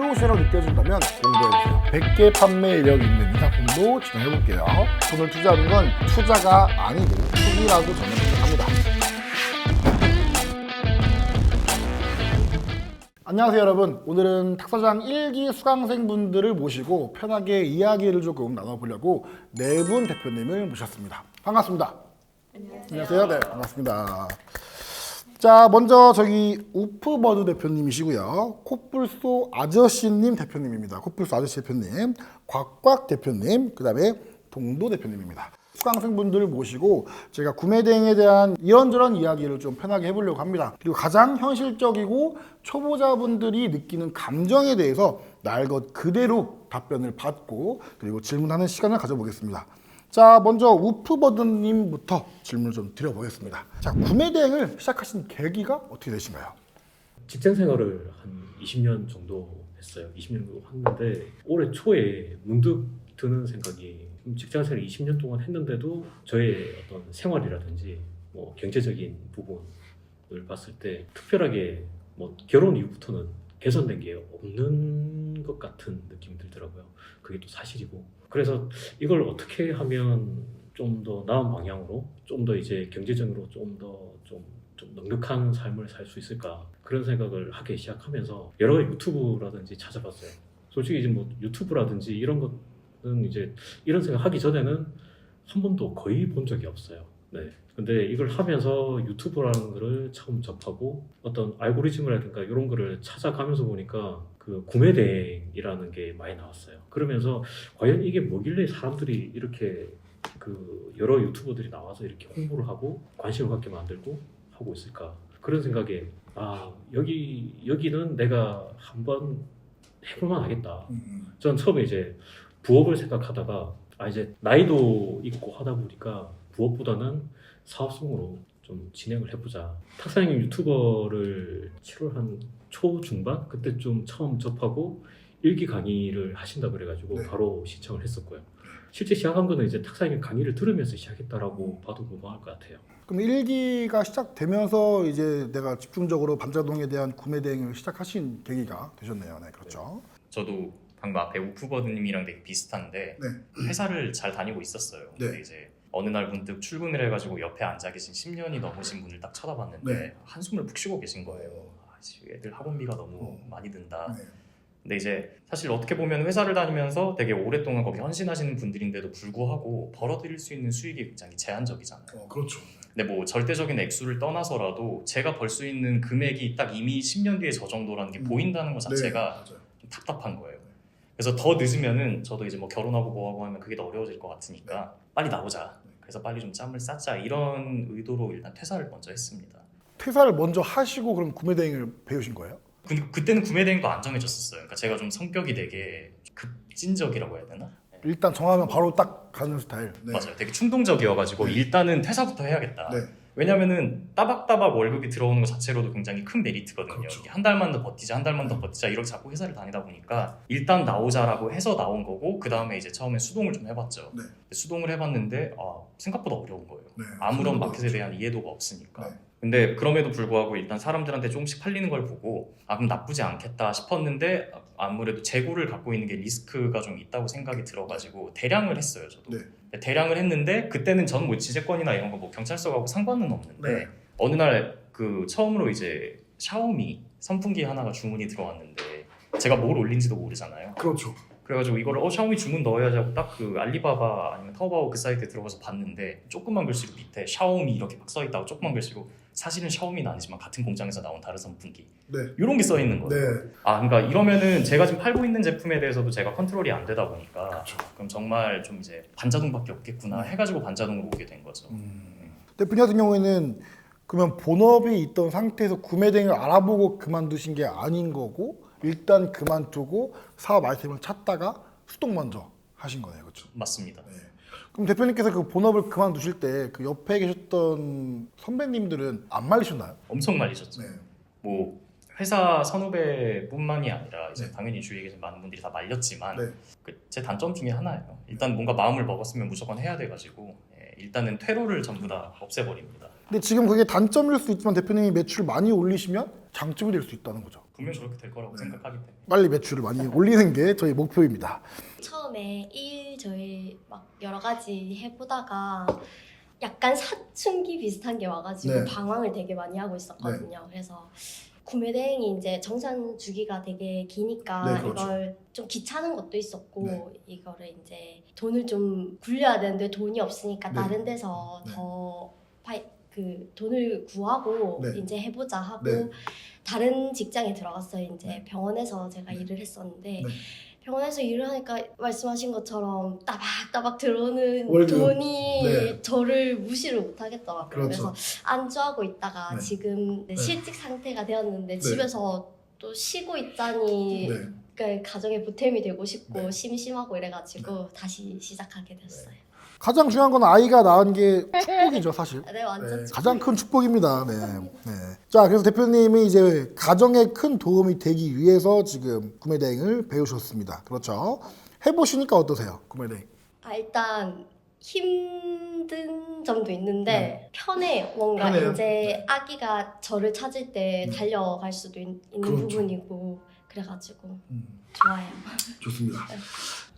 플로우시라고 느껴진다면 공부해주세요. 100개 판매 이력 있는 이 상품도 진행해볼게요. 돈을 투자하는 건 투자가 아니고 투기라고 저는 생각합니다. 안녕하세요 여러분. 오늘은 탁사장 1기 수강생분들을 모시고 편하게 이야기를 조금 나눠보려고 네 분 대표님을 모셨습니다. 반갑습니다. 안녕하세요. 네, 반갑습니다. 자, 먼저 저기 우프버드 대표님이시고요. 코뿔소 아저씨님 대표님입니다. 코뿔소 아저씨 대표님, 곽곽 대표님, 그 다음에 동도 대표님입니다. 수강생분들을 모시고 제가 구매 대행에 대한 이런저런 이야기를 좀 편하게 해보려고 합니다. 그리고 가장 현실적이고 초보자분들이 느끼는 감정에 대해서 날 것 그대로 답변을 받고 그리고 질문하는 시간을 가져보겠습니다. 자, 먼저 우프버드님부터 질문을 좀 드려보겠습니다. 자, 구매 대행을 시작하신 계기가 어떻게 되신가요? 직장 생활을 한 20년 정도 했어요. 20년 정도 했는데 올해 초에 문득 드는 생각이 직장 생활 20년 동안 했는데도 저의 어떤 생활이라든지 뭐 경제적인 부분을 봤을 때 특별하게 뭐 결혼 이후부터는 개선된 게 없는 것 같은 느낌이 들더라고요. 그게 또 사실이고. 그래서 이걸 어떻게 하면 좀 더 나은 방향으로 좀 더 이제 경제적으로 좀 더 좀 넉넉한 삶을 살 수 있을까 그런 생각을 하기 시작하면서 여러 가지 유튜브라든지 찾아봤어요. 솔직히 이제 뭐 유튜브라든지 이런 것은 이제 이런 생각 하기 전에는 한 번도 거의 본 적이 없어요. 네. 근데 이걸 하면서 유튜브라는 거를 처음 접하고 어떤 알고리즘이라든가 이런 거를 찾아가면서 보니까 그 구매 대행이라는 게 많이 나왔어요. 그러면서 과연 이게 뭐길래 사람들이 이렇게 그 여러 유튜버들이 나와서 이렇게 홍보를 하고 관심을 갖게 만들고 하고 있을까 그런 생각에 여기는 내가 한번 해볼만 하겠다. 전 처음에 이제 부업을 생각하다가 이제 나이도 있고 하다 보니까 부업보다는 사업성으로 좀 진행을 해보자. 탁사장님 유튜버를 7월 한 초중반 그때 좀 처음 접하고 1기 강의를 하신다 그래가지고 네. 바로 신청을 했었고요. 실제 시작한 거는 이제 탁사장님 강의를 들으면서 시작했다라고 봐도 무방할 것 같아요. 그럼 1기가 시작되면서 이제 내가 집중적으로 반자동에 대한 구매 대행을 시작하신 계기가 되셨네요. 네, 그렇죠. 저도 방금 앞에 우프버드님이랑 되게 비슷한데 네. 회사를 잘 다니고 있었어요. 근데 네. 이제 어느 날 문득 출근을 해가지고 옆에 앉아 계신 10년이 넘으신 분을 딱 쳐다봤는데 네. 한숨을 푹 쉬고 계신 거예요. 애들 학원비가 너무 많이 든다. 네. 근데 이제 사실 어떻게 보면 회사를 다니면서 되게 오랫동안 거기 헌신하시는 분들인데도 불구하고 벌어들일 수 있는 수익이 굉장히 제한적이잖아요. 그렇죠. 근데 뭐 절대적인 액수를 떠나서라도 제가 벌 수 있는 금액이 딱 이미 10년 뒤에 저 정도라는 게 보인다는 것 자체가 네, 좀 답답한 거예요. 그래서 더 늦으면은 저도 이제 뭐 결혼하고 뭐하고 하면 그게 더 어려워질 것 같으니까 빨리 나오자. 그래서 빨리 좀 짬을 쌓자 이런 의도로 일단 퇴사를 먼저 했습니다. 퇴사를 먼저 하시고 그럼 구매 대행을 배우신 거예요? 그때는 구매 대행도 안 정해졌었어요. 그러니까 제가 좀 성격이 되게 급진적이라고 해야 되나? 일단 정하면 바로 딱 가는 스타일. 네. 맞아요. 되게 충동적이어가지고 네. 일단은 퇴사부터 해야겠다. 네. 왜냐면은 따박따박 월급이 들어오는 것 자체로도 굉장히 큰 메리트거든요. 그렇죠. 한 달만 더 버티자, 한 달만 더 버티자 이렇게 자꾸 회사를 다니다 보니까 일단 나오자라고 해서 나온 거고 그 다음에 이제 처음에 수동을 좀 해봤죠. 네. 수동을 해봤는데 생각보다 어려운 거예요. 네. 아무런 마켓에 대한 이해도가 없으니까. 네. 근데 그럼에도 불구하고 일단 사람들한테 조금씩 팔리는 걸 보고 그럼 나쁘지 않겠다 싶었는데 아무래도 재고를 갖고 있는 게 리스크가 좀 있다고 생각이 들어가지고 대량을 했어요. 저도. 네. 대량을 했는데 그때는 전 뭐 지재권이나 이런 거 뭐 경찰서 가고 상관은 없는데 네. 어느 날 그 처음으로 이제 샤오미 선풍기 하나가 주문이 들어왔는데 제가 뭘 올린지도 모르잖아요. 그렇죠. 그래가지고 이거를 샤오미 주문 넣어야지 하고 딱 그 알리바바 아니면 타오바오 그 사이트에 들어가서 봤는데 조그만 글씨로 밑에 샤오미 이렇게 막 써있다고 조그만 글씨로 사실은 샤오미는 아니지만 같은 공장에서 나온 다른 선풍기 네. 이런 게 써있는 거예요. 네. 그러니까 이러면은 제가 지금 팔고 있는 제품에 대해서도 제가 컨트롤이 안 되다 보니까 그렇죠. 그럼 정말 좀 이제 반자동밖에 없겠구나 해가지고 반자동으로 오게 된 거죠. 대표님 같은 경우에는 그러면 본업이 있던 상태에서 구매 대행을 알아보고 그만두신 게 아닌 거고 일단 그만두고 사업 아이템을 찾다가 수동 먼저 하신 거네요. 그렇죠? 맞습니다. 네. 그럼 대표님께서 그 본업을 그만두실 때 그 옆에 계셨던 선배님들은 안 말리셨나요? 엄청 말리셨죠. 네. 뭐 회사 선후배뿐만이 아니라 이제 네. 당연히 주위에 계신 많은 분들이 다 말렸지만 네. 제 단점 중에 하나예요. 일단 뭔가 마음을 먹었으면 무조건 해야 돼가지고 일단은 퇴로를 전부 다 없애버립니다. 근데 지금 그게 단점일 수 있지만 대표님이 매출 많이 올리시면 장점이 될 수 있다는 거죠. 분명히 그렇게 될 거라고 생각하기 때문에. 빨리 매출을 많이 올리는 게 저희 목표입니다. 처음에 저희 막 여러 가지 해보다가 약간 사춘기 비슷한 게 와가지고 네. 방황을 되게 많이 하고 있었거든요. 그래서 구매 대행이 이제 정산 주기가 되게 기니까 네, 그렇죠. 이걸 좀 귀찮은 것도 있었고 네. 이거를 이제 돈을 좀 굴려야 되는데 돈이 없으니까 네. 다른 데서 네. 그 돈을 구하고 네. 이제 해보자 하고 네. 다른 직장에 들어갔어요. 이제 네. 병원에서 제가 네. 일을 했었는데 네. 병원에서 일을 하니까 말씀하신 것처럼 따박따박 들어오는 월급. 돈이 네. 저를 무시를 못 하겠더라고요. 그렇죠. 그래서 안주하고 있다가 네. 지금 네. 실직 상태가 되었는데 네. 집에서 또 쉬고 있자니 네. 그러니까 가정에 보탬이 되고 싶고 네. 심심하고 이래가지고 다시 시작하게 됐어요. 가장 중요한 건 아이가 낳은 게 축복이죠, 사실. 네, 완전 네, 가장 큰 축복입니다. 네. 네. 자, 그래서 대표님이 이제 가정에 큰 도움이 되기 위해서 지금 구매 대행을 배우셨습니다. 그렇죠? 해보시니까 어떠세요, 구매 대행? 일단 힘든 점도 있는데 네. 편해요. 뭔가 편해요? 이제 네. 아기가 저를 찾을 때 달려갈 수도 있는 그렇죠. 부분이고 그래가지고 좋아요. 좋습니다.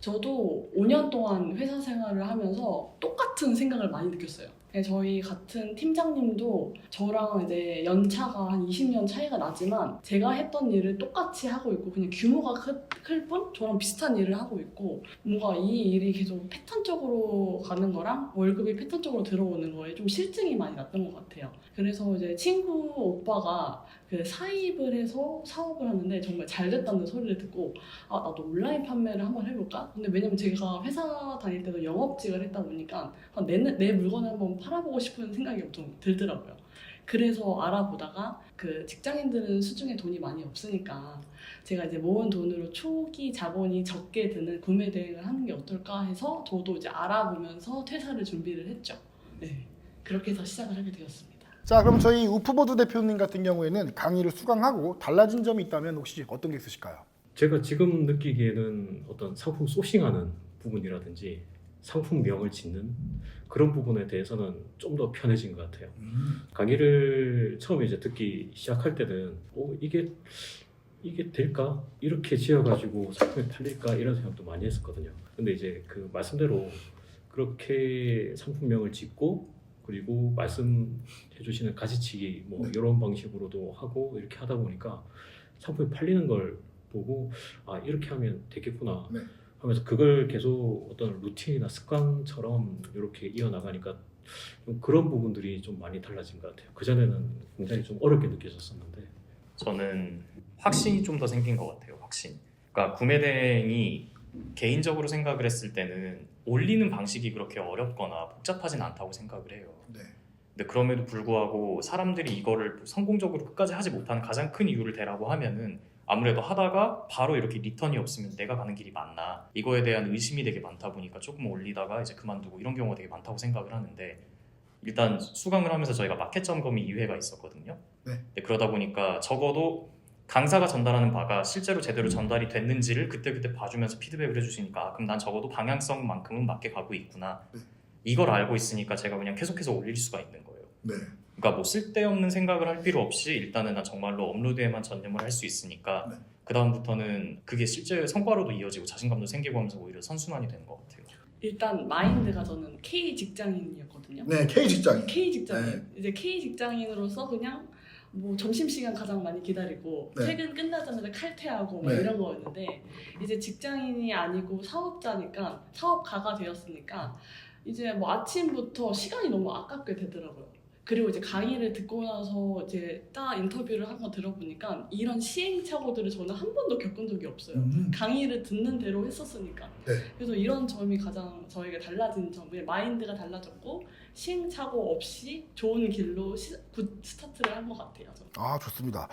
저도 5년 동안 회사 생활을 하면서 똑같은 생각을 많이 느꼈어요. 그냥 저희 같은 팀장님도 저랑 이제 연차가 한 20년 차이가 나지만 제가 했던 일을 똑같이 하고 있고 그냥 규모가 클 뿐 저랑 비슷한 일을 하고 있고 뭔가 이 일이 계속 패턴적으로 가는 거랑 월급이 패턴적으로 들어오는 거에 좀 실증이 많이 났던 것 같아요. 그래서 이제 친구 오빠가 그 사입을 해서 사업을 하는데 정말 잘 됐다는 소리를 듣고 나도 온라인 판매를 한번 해볼까? 근데 왜냐면 제가 회사 다닐 때도 영업직을 했다 보니까 내 물건을 한번 팔아보고 싶은 생각이 좀 들더라고요. 그래서 알아보다가 그 직장인들은 수중에 돈이 많이 없으니까 제가 이제 모은 돈으로 초기 자본이 적게 드는 구매 대행을 하는 게 어떨까 해서 저도 이제 알아보면서 퇴사를 준비를 했죠. 네, 그렇게 해서 시작을 하게 되었습니다. 자, 그럼 저희 우프보드 대표님 같은 경우에는 강의를 수강하고 달라진 점이 있다면 혹시 어떤 게 있으실까요? 제가 지금 느끼기에는 어떤 상품 소싱하는 부분이라든지 상품명을 짓는 그런 부분에 대해서는 좀 더 편해진 것 같아요. 강의를 처음에 이제 듣기 시작할 때는 이게 될까? 이렇게 지어가지고 상품이 팔릴까? 이런 생각도 많이 했었거든요. 근데 이제 그 말씀대로 그렇게 상품명을 짓고 그리고 말씀해 주시는 가지치기 뭐 네. 이런 방식으로도 하고 이렇게 하다 보니까 상품이 팔리는 걸 보고 이렇게 하면 되겠구나 네. 하면서 그걸 계속 어떤 루틴이나 습관처럼 이렇게 이어나가니까 좀 그런 부분들이 좀 많이 달라진 것 같아요. 그전에는 굉장히 좀 어렵게 느껴졌었는데 저는 확신이 좀 더 생긴 것 같아요. 확신. 그러니까 구매 대행이 개인적으로 생각을 했을 때는 올리는 방식이 그렇게 어렵거나 복잡하진 않다고 생각을 해요. 네. 근데 그럼에도 불구하고 사람들이 이거를 성공적으로 끝까지 하지 못하는 가장 큰 이유를 대라고 하면은 아무래도 하다가 바로 이렇게 리턴이 없으면 내가 가는 길이 맞나 이거에 대한 의심이 되게 많다 보니까 조금 올리다가 이제 그만두고 이런 경우가 되게 많다고 생각을 하는데 일단 수강을 하면서 저희가 마켓 점검이 2회가 있었거든요. 네. 근데 그러다 보니까 적어도 강사가 전달하는 바가 실제로 제대로 전달이 됐는지를 그때그때 봐주면서 피드백을 해주시니까 그럼 난 적어도 방향성만큼은 맞게 가고 있구나. 네. 이걸 알고 있으니까 제가 그냥 계속해서 올릴 수가 있는 거예요. 네. 그러니까 뭐 쓸데없는 생각을 할 필요 없이 일단은 난 정말로 업로드에만 전념을 할 수 있으니까 네. 그 다음부터는 그게 실제 성과로도 이어지고 자신감도 생기고 하면서 오히려 선순환이 되는 것 같아요. 일단 마인드가 저는 K 직장인이었거든요. 네, K 직장인. K 직장인. 네. 이제 K 직장인으로서 그냥 뭐 점심시간 가장 많이 기다리고 네. 퇴근 끝나자마자 칼퇴하고 막 네. 이런 거였는데 이제 직장인이 아니고 사업자니까 사업가가 되었으니까 이제 뭐 아침부터 시간이 너무 아깝게 되더라고요. 그리고 이제 강의를 듣고 나서 이제 딱 인터뷰를 한 거 들어보니까 이런 시행착오들을 저는 한 번도 겪은 적이 없어요. 강의를 듣는 대로 했었으니까. 네. 그래서 이런 점이 가장 저에게 달라진 점이 마인드가 달라졌고 시행착오 없이 좋은 길로 굿 스타트를 한 것 같아요. 저는. 좋습니다.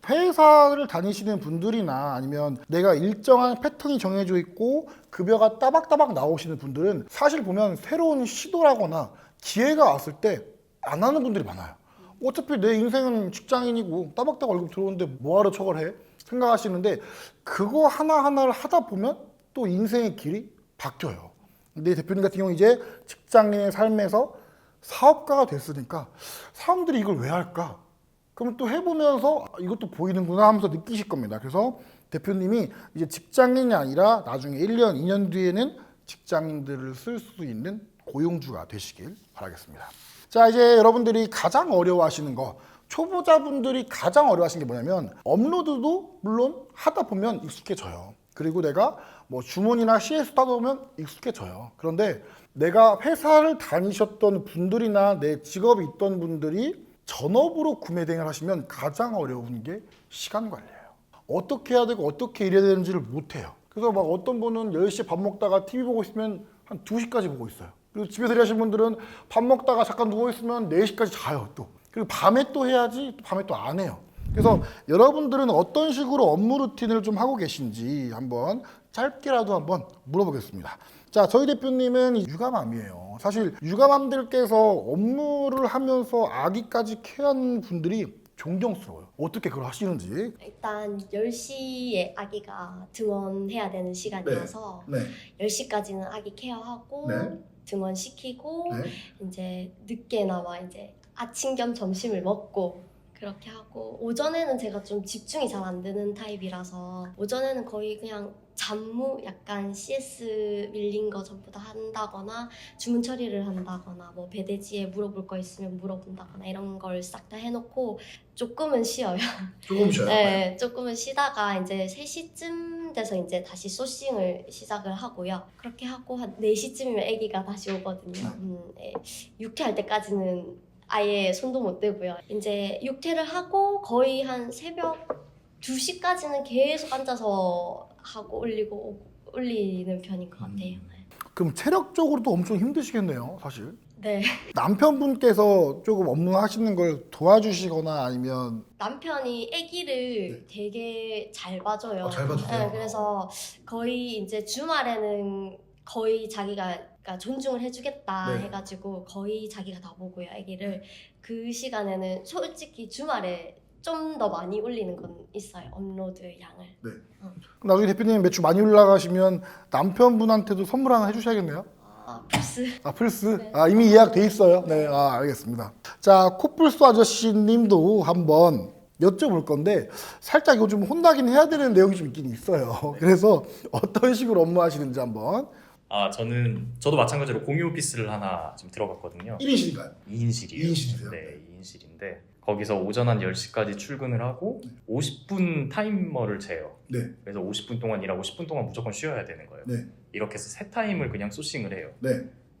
네. 회사를 다니시는 분들이나 아니면 내가 일정한 패턴이 정해져 있고 급여가 따박따박 나오시는 분들은 사실 보면 새로운 시도라거나 기회가 왔을 때 안 하는 분들이 많아요. 어차피 내 인생은 직장인이고 따박따박 월급 들어오는데 뭐하러 저걸 해? 생각하시는데 그거 하나하나를 하다 보면 또 인생의 길이 바뀌어요. 근데 대표님 같은 경우 이제 직장인의 삶에서 사업가가 됐으니까 사람들이 이걸 왜 할까? 그럼 또 해보면서 이것도 보이는구나 하면서 느끼실 겁니다. 그래서 대표님이 이제 직장인이 아니라 나중에 1년, 2년 뒤에는 직장인들을 쓸 수 있는 고용주가 되시길 바라겠습니다. 자, 이제 여러분들이 가장 어려워하시는 거, 초보자분들이 가장 어려워하시는 게 뭐냐면 업로드도 물론 하다 보면 익숙해져요. 그리고 내가 뭐 주문이나 CS 하다 보면 익숙해져요. 그런데 내가 회사를 다니셨던 분들이나 내 직업이 있던 분들이 전업으로 구매 대행을 하시면 가장 어려운 게 시간 관리예요. 어떻게 해야 되고 어떻게 일해야 되는지를 못해요. 그래서 막 어떤 분은 10시에 밥 먹다가 TV 보고 있으면 한 2시까지 보고 있어요. 그리고 집에서 일하시는 분들은 밥 먹다가 잠깐 누워있으면 4시까지 자요 또. 그리고 밤에 또 해야지 밤에 또 안 해요. 그래서 여러분들은 어떤 식으로 업무 루틴을 좀 하고 계신지 한번 짧게라도 한번 물어보겠습니다. 자, 저희 대표님은 육아맘이에요. 사실 육아맘들께서 업무를 하면서 아기까지 케어하는 분들이 존경스러워요. 어떻게 그걸 하시는지. 일단 10시에 아기가 등원해야 되는 시간이라서 네. 10시까지는 아기 케어하고 네. 등원시키고 네. 이제 늦게나마 이제 아침 겸 점심을 먹고 그렇게 하고 오전에는 제가 좀 집중이 잘 안 되는 타입이라서 오전에는 거의 그냥 잡무 약간 CS 밀린 거 전부 다 한다거나 주문 처리를 한다거나 뭐 배대지에 물어볼 거 있으면 물어본다거나 이런 걸 싹 다 해놓고 조금은 쉬어요. 조금 쉬어요. 네, 조금은 쉬다가 이제 3시쯤 돼서 이제 다시 소싱을 시작을 하고요. 그렇게 하고 한 4시쯤이면 아기가 다시 오거든요. 육퇴할 때까지는 아예 손도 못 대고요. 이제 육퇴를 하고 거의 한 새벽 2시까지는 계속 앉아서 하고 올리는 편인 것 같아요. 그럼 체력적으로도 엄청 힘드시겠네요, 사실. 네. 남편분께서 조금 업무 하시는 걸 도와주시거나 아니면 남편이 아기를 되게 잘 봐줘요. 잘 봐주세요. 네, 그래서 거의 이제 주말에는 거의 자기가 그러니까 존중을 해주겠다 네. 해가지고 거의 자기가 다 보고요, 아기를. 그 시간에는 솔직히 주말에 좀 더 많이 올리는 건 있어요, 업로드 양을. 그럼 나중에 대표님 매출 많이 올라가시면 남편분한테도 선물 하나 해주셔야겠네요. 플스. 플스? 네. 이미 예약돼 있어요. 네, 알겠습니다. 자, 코뿔소 아저씨님도 한번 여쭤볼 건데 살짝 이거 좀 혼나긴 해야 되는 내용이 좀 있긴 있어요. 그래서 어떤 식으로 업무하시는지 한번. 저도 마찬가지로 공유 오피스를 하나 지금 들어갔거든요. 1인실인가요? 2인실이에요. 2인실이세요? 네, 2인실인데 거기서 오전 한 10시까지 출근을 하고 50분 타이머를 재요. 네. 그래서 50분 동안 일하고 10분 동안 무조건 쉬어야 되는 거예요. 네. 이렇게 해서 세 타임을 그냥 소싱을 해요. 네.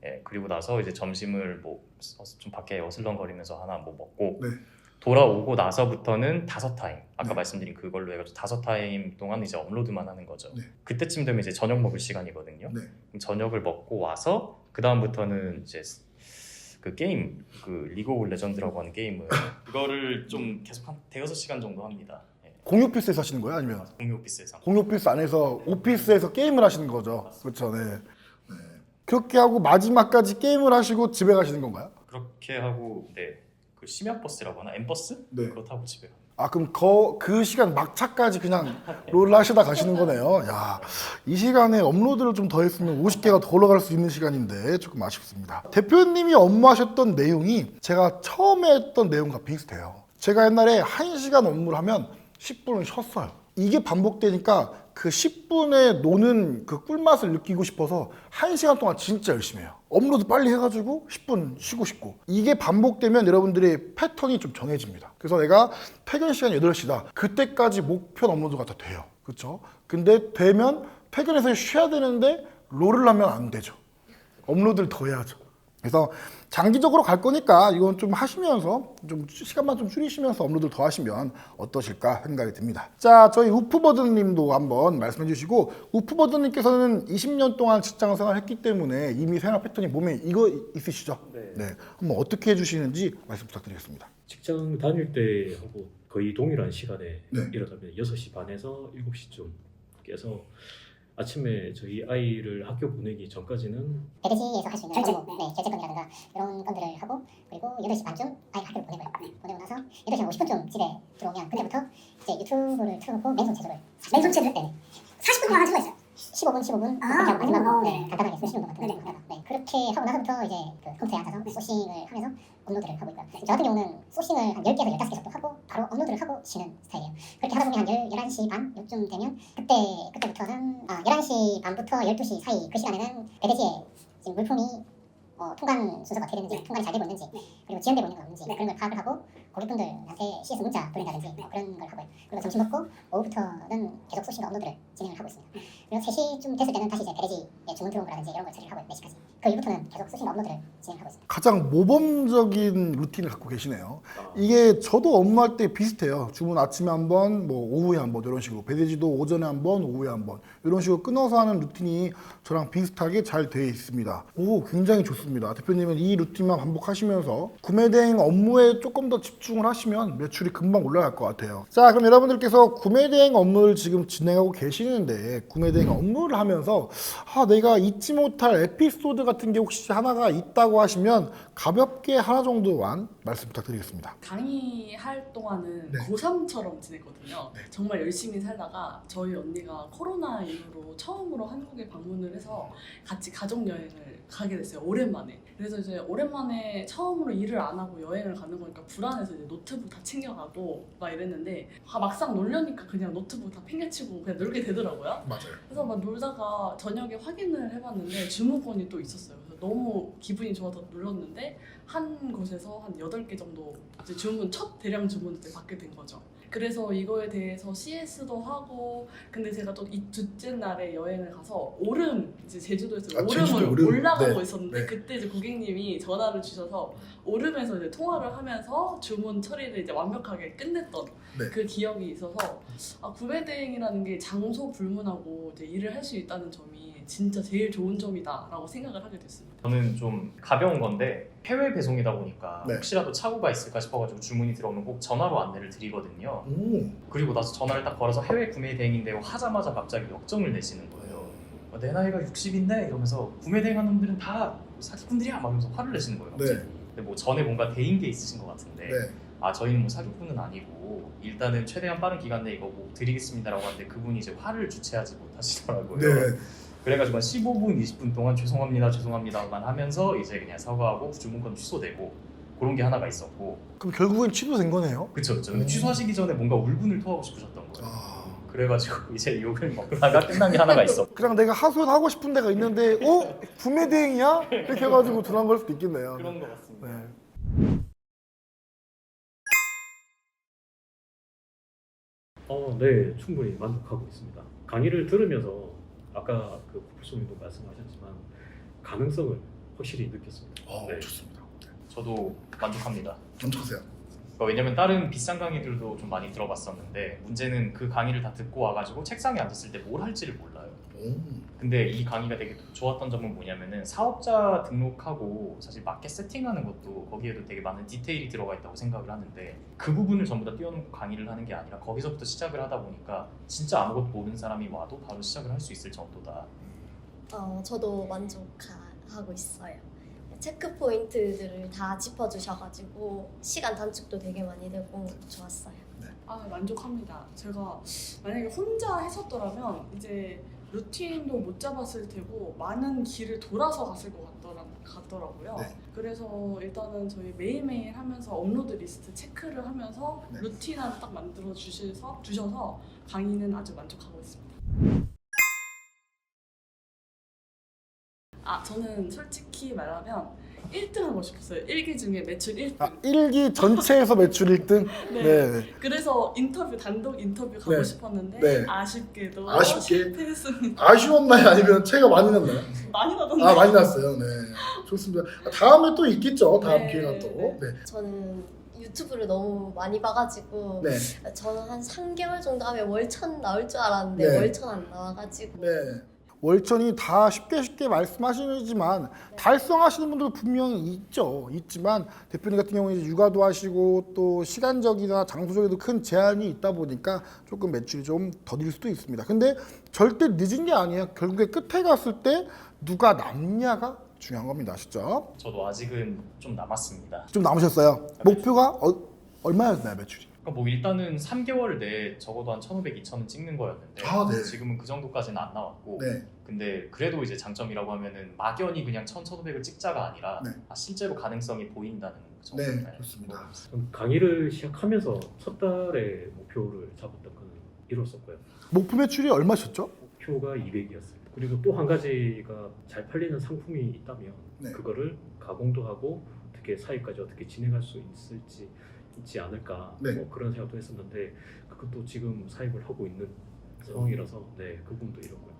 예, 그리고 나서 이제 점심을 뭐 좀 밖에 어슬렁거리면서 하나 뭐 먹고 네. 돌아오고 나서부터는 5타임 아까 네. 말씀드린 그걸로 해가지고 5타임 동안 이제 업로드만 하는 거죠. 네. 그때쯤 되면 이제 저녁 먹을 시간이거든요. 네. 그럼 저녁을 먹고 와서 그 다음부터는 이제 그 게임 그 리그 오브 레전드라고 하는 게임을 그거를 좀 계속 한 대여섯 시간 정도 합니다. 예, 공유 오피스에서 하시는 거예요? 아니면 공유 오피스에서. 공유 오피스 안에서 오피스에서 게임을 하시는 거죠? 그렇죠. 네. 그렇게 하고 마지막까지 게임을 하시고 집에 가시는 건가요? 그렇게 하고 그 심야버스라고 하나? 엠버스? 네. 그거 타고 집에 가요. 그럼 그 시간 막차까지 그냥 롤 하시다 가시는 거네요. 야, 이 시간에 업로드를 좀 더 했으면 50개가 더 올라갈 수 있는 시간인데 조금 아쉽습니다. 대표님이 업무하셨던 내용이 제가 처음에 했던 내용과 비슷해요. 제가 옛날에 1시간 업무를 하면 10분을 쉬었어요. 이게 반복되니까 그 10분의 노는 그 꿀맛을 느끼고 싶어서 1시간 동안 진짜 열심히 해요. 업로드 빨리 해가지고 10분 쉬고 싶고 이게 반복되면 여러분들의 패턴이 좀 정해집니다. 그래서 내가 퇴근 시간 8시다. 그때까지 목표 업로드가 다 돼요. 그렇죠? 근데 되면 퇴근해서 쉬어야 되는데 롤을 하면 안 되죠. 업로드를 더 해야죠. 그래서 장기적으로 갈 거니까 이건 좀 하시면서 좀 시간만 좀 줄이시면서 업로드를 더 하시면 어떠실까 생각이 듭니다. 자, 저희 우프버드님도 한번 말씀해 주시고 우프버드님께서는 20년 동안 직장 생활했기 때문에 이미 생활 패턴이 몸에 이거 있으시죠? 네. 한번 어떻게 해주시는지 말씀 부탁드리겠습니다. 직장 다닐 때 하고 거의 동일한 시간에 네. 일어나면 6시 반에서 7시쯤 깨서 아침에 저희 아이를 학교 보내기 전까지는 배대지에서 할 수 있는 업무, 결제건이라든가 이런 건들을 하고 그리고 8시 반쯤 아이 학교를 보내고요. 보내고 나서 8시 한 50분쯤 집에 들어오면 그때부터 이제 유튜브를 틀어놓고 맨손 체조를. 맨손 체조 때는 40분 동안 한 수가 있어요. 15분 그렇게 하고 마지막으로 간단하게 소싱 운동 같은 거 하다가 그렇게 하고 나서부터 이제 그 컴퓨터에 앉아서 소싱을 하면서 업로드를 하고 있고요. 저 같은 경우는 소싱을 한 10개에서 15개 정도 하고 바로 업로드를 하고 쉬는 스타일이에요. 그렇게 하다 보면 한 11시 반 요쯤 되면 그때부터는 11시 반부터 12시 사이 그 시간에는 배대지에 지금 물품이 통관 순서가 어떻게 됐는지, 통관이 잘 되고 있는지, 그리고 지연되고 있는 건 없는지 그런 걸 파악을 하고 고객분들한테 CS 문자 보낸다든지 그런 걸 하고요. 그리고 점심 먹고 오후부터는 계속 소싱과 업로드를 진행을 하고 있습니다. 그리고 3시쯤 됐을 때는 다시 이제 배대지에 주문 들어온 거라든지 이런 걸 처리를 하고요. 4시까지. 그 이후부터는 계속 소싱과 업로드를 진행하고 있습니다. 가장 모범적인 루틴을 갖고 계시네요. 이게 저도 업무할 때 비슷해요. 주문 아침에 한 번, 뭐 오후에 한 번 이런 식으로 배대지도 오전에 한 번, 오후에 한 번 이런 식으로 끊어서 하는 루틴이 저랑 비슷하게 잘 되어 있습니다. 오, 굉장히 좋습니다. 대표님은 이 루틴만 반복하시면서 구매 대행 업무에 조금 더 집중을 하시면 매출이 금방 올라갈 것 같아요. 자, 그럼 여러분들께서 구매 대행 업무를 지금 진행하고 계시는데 구매 대행 업무를 하면서 내가 잊지 못할 에피소드 같은 게 혹시 하나가 있다고 하시면 가볍게 하나 정도만 말씀 부탁드리겠습니다. 강의할 동안은 네. 고3처럼 지냈거든요. 정말 열심히 살다가 저희 언니가 코로나 이후로 처음으로 한국에 방문을 해서 같이 가족여행을 가게 됐어요. 오랜만에. 그래서 이제 오랜만에 처음으로 일을 안 하고 여행을 가는 거니까 불안해서 이제 노트북 다 챙겨가고 막 이랬는데 막상 놀려니까 그냥 노트북 다 팽개치고 그냥 놀게 되더라고요. 맞아요. 그래서 막 놀다가 저녁에 확인을 해봤는데 주문권이 또 있었어요. 그래서 너무 기분이 좋아서 눌렀는데 한 곳에서 한 8개 정도 이제 첫 대량 주문을 이제 받게 된 거죠. 그래서 이거에 대해서 CS도 하고 근데 제가 또 이 둘째 날에 여행을 가서 오름 이제 제주도에서 제주도 오름을 오름. 올라가고 네. 있었는데 네. 그때 이제 고객님이 전화를 주셔서 오름에서 이제 통화를 하면서 주문 처리를 이제 완벽하게 끝냈던 네. 그 기억이 있어서 구매 대행이라는 게 장소 불문하고 이제 일을 할 수 있다는 점이 진짜 제일 좋은 점이다라고 생각을 하게 됐습니다. 저는 좀 가벼운 건데 해외 배송이다 보니까 네. 혹시라도 착오가 있을까 싶어가지고 주문이 들어오면 꼭 전화로 안내를 드리거든요. 오, 그리고 나서 전화를 딱 걸어서 해외 구매 대행인데요 하자마자 갑자기 역정을 내시는 거예요. 내 나이가 60인데 이러면서 구매 대행하는 놈들은 다 사기꾼들이야 막 이러면서 화를 내시는 거예요. 네. 근데 뭐 전에 뭔가 대인 게 있으신 것 같은데 네. 저희는 뭐 사기꾼은 아니고 일단은 최대한 빠른 기간 내에 이거 뭐 드리겠습니다라고 하는데 그분이 이제 화를 주체하지 못하시더라고요. 네. 그래가지고 한 15분, 20분 동안 죄송합니다만 하면서 이제 그냥 사과하고 주문권 취소되고 그런 게 하나가 있었고. 그럼 결국엔 취소된 거네요? 그쵸. 근데 취소하시기 전에 뭔가 울분을 토하고 싶으셨던 거예요. 아, 그래가지고 이제 욕을 먹다가 끝난 게 하나가 있었고. 그냥 내가 하소연하고 싶은 데가 있는데 구매 대행이야? 이렇게 해가지고 dur한 걸 수도 있겠네요. 그런 것 같습니다. 네. 네, 충분히 만족하고 있습니다. 강의를 들으면서 아까 그 professor님도 말씀하셨지만 가능성을 확실히 느꼈습니다. 네. 좋습니다. 저도 만족합니다. 만족하세요. 왜냐면 다른 비싼 강의들도 좀 많이 들어봤었는데 문제는 그 강의를 다 듣고 와가지고 책상에 앉았을 때 뭘 할지를 몰라요. 근데 이 강의가 되게 좋았던 점은 뭐냐면은 사업자 등록하고 사실 마켓 세팅하는 것도 거기에도 되게 많은 디테일이 들어가 있다고 생각을 하는데 그 부분을 전부 다 띄워놓고 강의를 하는 게 아니라 거기서부터 시작을 하다 보니까 진짜 아무것도 모르는 사람이 와도 바로 시작을 할 수 있을 정도다. 저도 만족하고 있어요. 체크 포인트들을 다 짚어주셔가지고 시간 단축도 되게 많이 되고 좋았어요. 만족합니다. 제가 만약에 혼자 했었더라면 이제 루틴도 못 잡았을 테고 많은 길을 돌아서 갔을 것 같더라고요. 네. 그래서 일단은 저희 매일매일 하면서 업로드 리스트 체크를 하면서 네. 루틴 하나 딱 만들어 주셔서 강의는 아주 만족하고 있습니다. 저는 솔직히 말하면 1등 하고 싶었어요. 1기 중에 매출 1등. 1기 전체에서 매출 1등? 네. 그래서 단독 인터뷰 가고 네. 싶었는데 네. 아쉽게도 아쉽게? 실패했습니다. 아쉬웠나요? 아니면 차이가 많이 났나요? 많이 나던데. 많이 났어요. 네. 좋습니다. 다음에 또 있겠죠. 다음 네. 기회가 또. 네. 저는 유튜브를 너무 많이 봐가지고 네. 저는 한 3개월 정도 하면 월천 나올 줄 알았는데 네. 월천 안 나와가지고 네. 월천이 다 쉽게 말씀하시지만 달성하시는 분들 분명히 있지만 대표님 같은 경우는 이제 육아도 하시고 또 시간적이나 장소적에도 큰 제한이 있다 보니까 조금 매출이 좀 더딜 수도 있습니다. 근데 절대 늦은 게 아니에요. 결국에 끝에 갔을 때 누가 남냐가 중요한 겁니다. 아시죠? 저도 아직은 좀 남았습니다. 좀 남으셨어요. 목표가 얼마였나요, 매출이? 그러니까 뭐 일단은 3개월 내에 적어도 한 1,500, 2,000은 찍는 거였는데 아, 네. 지금은 그 정도까지는 안 나왔고 네. 근데 그래도 이제 장점이라고 하면은 막연히 그냥 1,100을 찍자가 아니라 네. 실제로 가능성이 보인다는 거죠. 네, 좋습니다. 강의를 시작하면서 첫 달에 목표를 잡았던 건 이뤘었고요. 목표 매출이 얼마셨죠? 목표가 200이었어요. 그리고 또 한 가지가 잘 팔리는 상품이 있다면 네. 그거를 가공도 하고 어떻게 사업까지 어떻게 진행할 수 있지 않을까 네. 뭐 그런 생각도 했었는데 그것도 지금 사입을 하고 있는 상황이라서 네, 그 부분도 이뤘고요.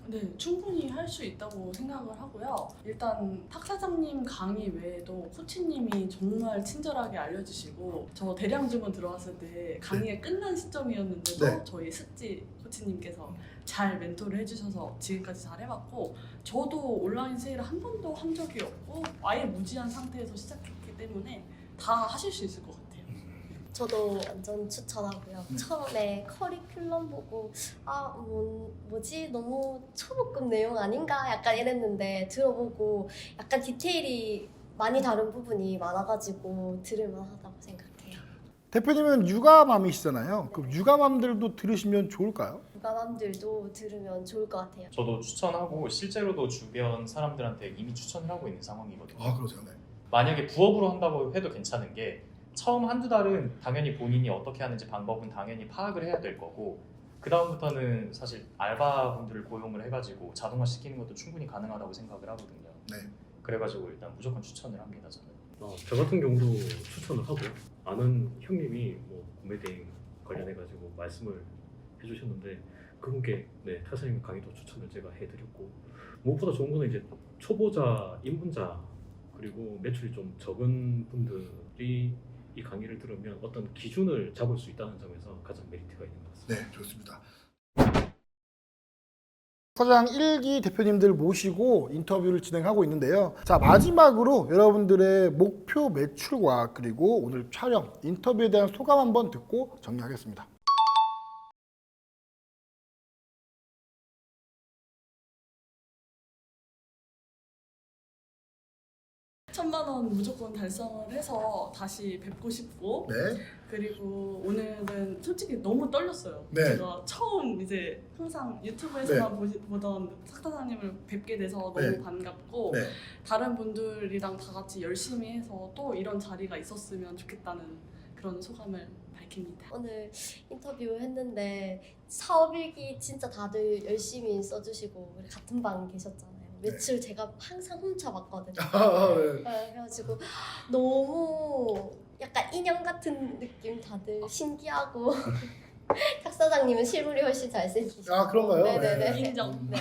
네, 충분히 할 수 있다고 생각을 하고요. 일단 탁 사장님 강의 외에도 코치님이 정말 친절하게 알려주시고 저 대량 주문 들어왔을 때 강의가 끝난 시점이었는데도 네. 저희 습지 코치님께서 잘 멘토를 해주셔서 지금까지 잘 해봤고 저도 온라인 세일을 한 번도 한 적이 없고 아예 무지한 상태에서 시작했기 때문에 다 하실 수 있을 것 같아요. 저도 완전 추천하고요. 처음에 커리큘럼 보고 뭐지 너무 초보급 내용 아닌가 약간 이랬는데 들어보고 약간 디테일이 많이 다른 부분이 많아가지고 들을만하다고 생각해요. 대표님은 육아맘이시잖아요. 그럼 육아맘들도 들으시면 좋을까요? 육아맘들도 들으면 좋을 것 같아요. 저도 추천하고 실제로도 주변 사람들한테 이미 추천을 하고 있는 상황이거든요. 아, 그러세요. 네. 만약에 부업으로 한다고 해도 괜찮은 게 처음 한두 달은 당연히 본인이 어떻게 하는지 방법은 당연히 파악을 해야 될 거고 그 다음부터는 사실 알바분들을 고용을 해가지고 자동화 시키는 것도 충분히 가능하다고 생각을 하거든요. 네. 그래가지고 일단 무조건 추천을 합니다. 저는. 저 같은 경우도 추천을 하고 아는 형님이 뭐 구매 대행 관련해가지고 말씀을 해주셨는데 그분께 네, 타사님 강의도 추천을 제가 해드렸고 무엇보다 좋은 거는 이제 초보자, 입문자 그리고 매출이 좀 적은 분들이 이 강의를 들으면 어떤 기준을 잡을 수 있다는 점에서 가장 메리트가 있는 것 같습니다. 네, 좋습니다. 사장 1기 대표님들 모시고 인터뷰를 진행하고 있는데요. 자, 마지막으로 여러분들의 목표 매출과 그리고 오늘 촬영, 인터뷰에 대한 소감 한번 듣고 정리하겠습니다. 1,000만 원 무조건 달성을 해서 다시 뵙고 싶고 네. 그리고 오늘은 솔직히 너무 떨렸어요. 네. 제가 처음 이제 항상 유튜브에서만 보던 탁사장님을 뵙게 돼서 너무 네. 반갑고 네. 다른 분들이랑 다 같이 열심히 해서 또 이런 자리가 있었으면 좋겠다는 그런 소감을 밝힙니다. 오늘 인터뷰 했는데 사업일기 진짜 다들 열심히 써주시고 우리 같은 방 계셨잖아요. 매출 제가 항상 훔쳐봤거든요. 네. 그래가지고 너무 약간 인형 같은 느낌 다들 신기하고 탁 사장님은 실물이 훨씬 잘생기시고 아, 그런가요? 네네네. 네. 인정. 네.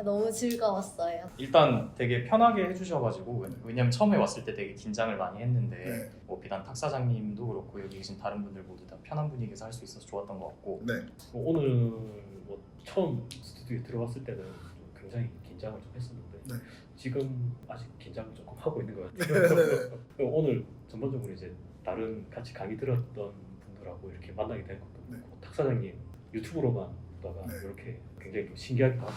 너무 즐거웠어요. 일단 되게 편하게 해주셔가지고 왜냐면 처음에 왔을 때 되게 긴장을 많이 했는데 네. 뭐 비단 탁 사장님도 그렇고 여기 계신 다른 분들 모두 다 편한 분위기에서 할 수 있어서 좋았던 것 같고 네. 오늘 뭐 처음 스튜디오에 들어갔을 때는 좀 굉장히 긴장을 좀 했었는데 네. 지금 아직 긴장을 조금 하고 있는 것 같아요. 오늘 전반적으로 이제 다른 같이 강의 들었던 분들하고 이렇게 만나게 된 것도 네. 그렇고 탁 사장님 유튜브로만 보다가 네. 이렇게 굉장히 좀 신기하기도 하고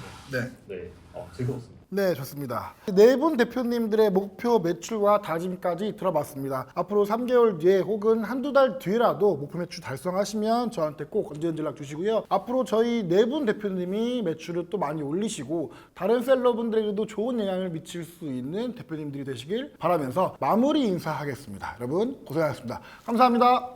네. 즐거웠습니다. 네, 좋습니다. 네 분 대표님들의 목표 매출과 다짐까지 들어봤습니다. 앞으로 3개월 뒤에 혹은 한두 달 뒤라도 목표 매출 달성하시면 저한테 꼭 언제든지 연락 주시고요. 앞으로 저희 네 분 대표님이 매출을 또 많이 올리시고 다른 셀러분들에게도 좋은 영향을 미칠 수 있는 대표님들이 되시길 바라면서 마무리 인사하겠습니다. 여러분 고생하셨습니다. 감사합니다.